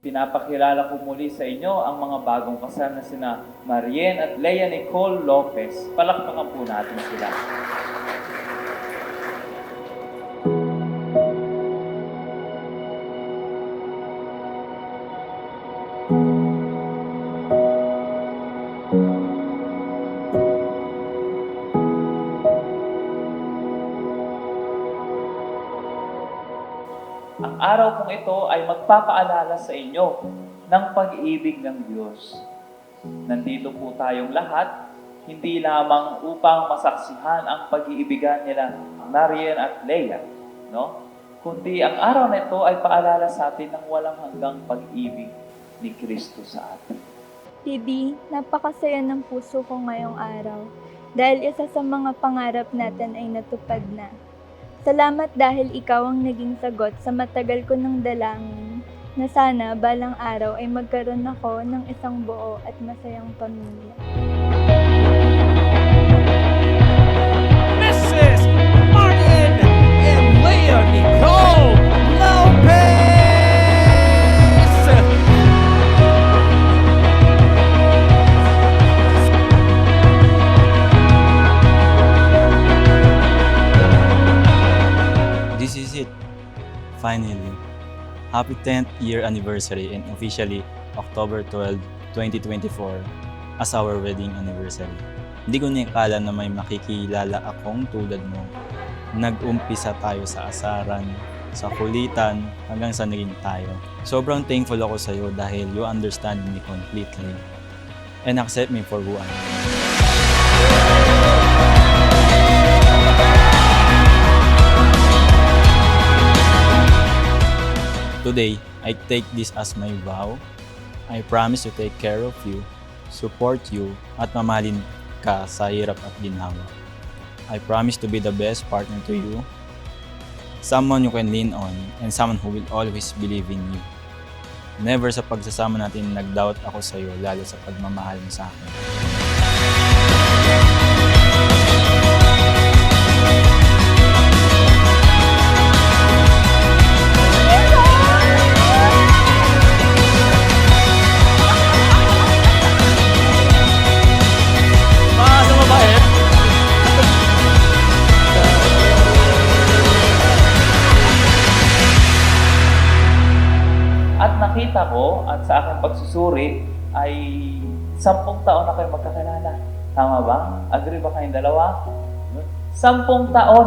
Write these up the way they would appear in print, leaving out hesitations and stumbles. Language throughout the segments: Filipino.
Pinapakilala ko muli sa inyo ang mga bagong kasal na sina Marien at Lea Nicole Lopez. Palakpakan po natin sila. Ang araw kong ito ay magpapaalala sa inyo ng pag-ibig ng Diyos. Nandito po tayong lahat, hindi lamang upang masaksihan ang pag-iibigan nila Marien at Lea, no? Kundi ang araw na ito ay paalala sa atin ng walang hanggang pag-ibig ni Kristo sa atin. Bibi, napakasaya ng puso ko ngayong araw dahil isa sa mga pangarap natin ay natupad na. Salamat dahil ikaw ang naging sagot sa matagal ko ng dalangin na sana balang araw ay magkaroon ako ng isang buo at masayang pamilya. Mrs. Martin and Lea Nicole Lopez! This is it. Finally. Happy 10th year anniversary and officially October 12, 2024 as our wedding anniversary. Hindi ko nakala na may makikilala akong tulad mo. Nag-umpisa tayo sa asaran, sa kulitan, hanggang sa naging tayo. Sobrang thankful ako sa iyo dahil you understand me completely and accept me for who I am. Today, I take this as my vow. I promise to take care of you, support you, at mamahalin ka sa hirap at ginhawa. I promise to be the best partner to you, someone you can lean on, and someone who will always believe in you. Never sa pagsasama natin nag-doubt ako sa iyo, lalo sa pagmamahal mo sa akin. At nakita ko at sa aking pagsusuri ay 10 taon na kayo magkakilala. Tama ba? Agree ba kayong dalawa? 10 taon.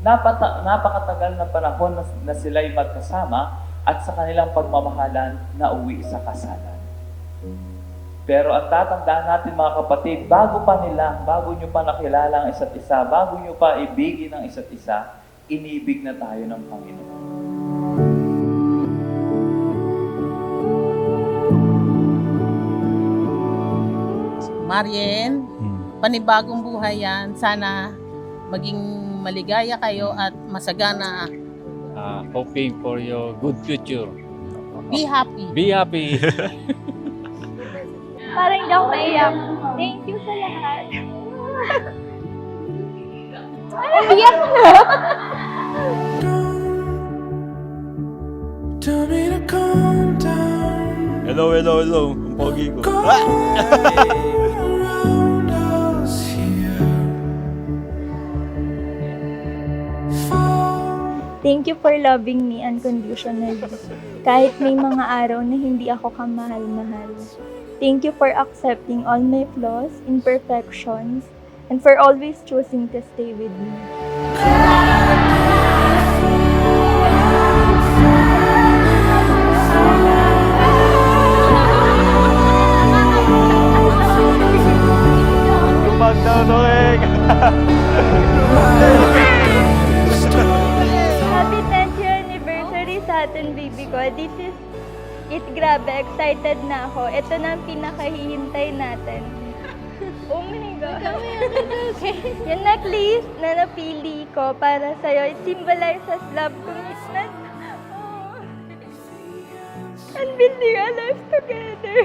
Napakatagal na panahon na sila'y magkasama at sa kanilang pagmamahalan na uwi sa kasalan. Pero ang tatandaan natin mga kapatid, bago nyo pa nakilala ang isa't isa, bago nyo pa ibigin ang isa't isa, inibig na tayo ng Panginoon. Marien, panibagong buhay yan. Sana maging maligaya kayo at masagana. Hoping for your good future. Be happy. Be happy. Parang hindi ako maiyak. Thank you sa lahat. Iyak na! Tell me to calm down. Hello. Ang pogi ko. Around us here. Thank you for loving me unconditionally. Kahit may mga araw na hindi ako kamahal-mahal. Thank you for accepting all my flaws, imperfections, and for always choosing to stay with me. Happy 10th year anniversary sa atin, baby ko. This is it. Grabe, excited na ako. Ito na ang pinakahihintay natin. Oh my God. Yung necklace na napili ko para sa'yo, it symbolizes love, commitment. Oh. And building a life together.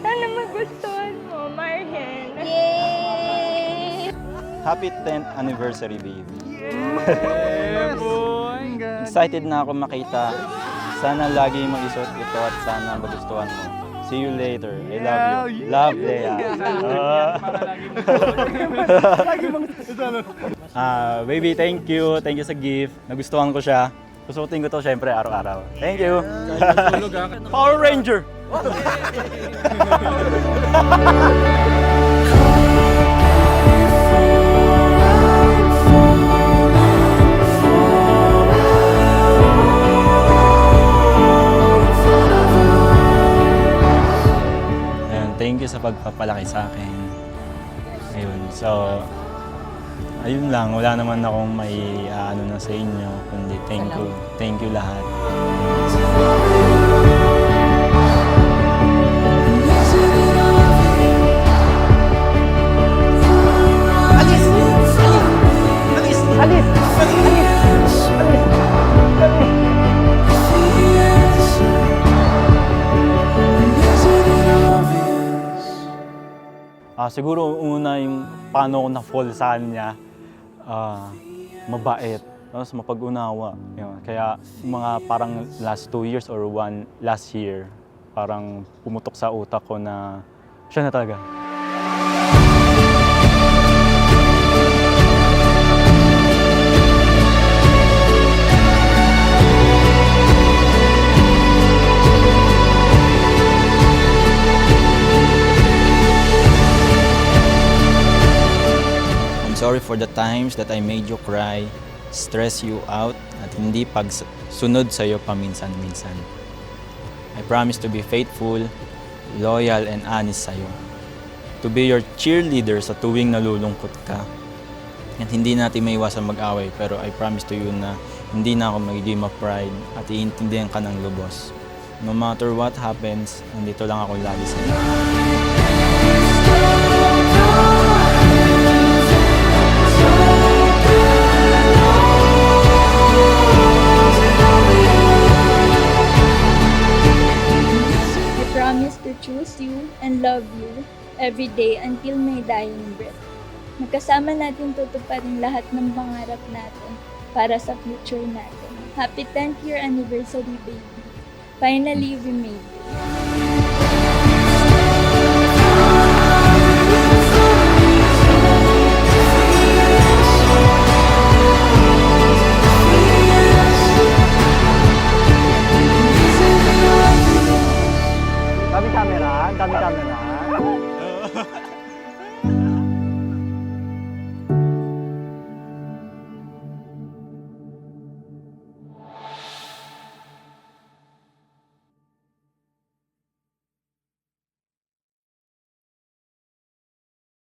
Sana magustuhan mo, Marien. Yay! Happy 10th anniversary, baby. Yeah, boy. Excited na ako makita Sana lagi mo isuot ito at sana magustuhan mo. See you later. I love you. Love, Lea. Baby, thank you. Thank you sa gift. Nagustuhan ko siya. Susutin ko to syempre araw-araw. Thank you. Power Ranger! Ayun, thank you sa pagpapalaki sa akin. Ayun, so ayun lang, wala naman akong may ano na sa inyo, kundi thank you lahat. Siguro una yung paano ko na-fall sa kanya, mabait, tapos mapag-unawa. Yun. Kaya mga parang last 2 years or last year, parang pumutok sa utak ko na siya na talaga. Sorry for the times that I made you cry, stress you out, at hindi pagsunod sa'yo paminsan-minsan. I promise to be faithful, loyal, and honest sa'yo. To be your cheerleader sa tuwing nalulungkot ka. At hindi natin maiwasan mag-away, pero I promise to you na hindi na ako magiging ma-pride at iintindihan ka ng lubos. No matter what happens, nandito lang ako lagi sa'yo. I promise to choose you and love you every day until my dying breath. Magkasama natin tutuparin lahat ng pangarap natin para sa future natin. Happy 10th year anniversary, baby. Finally, we made it.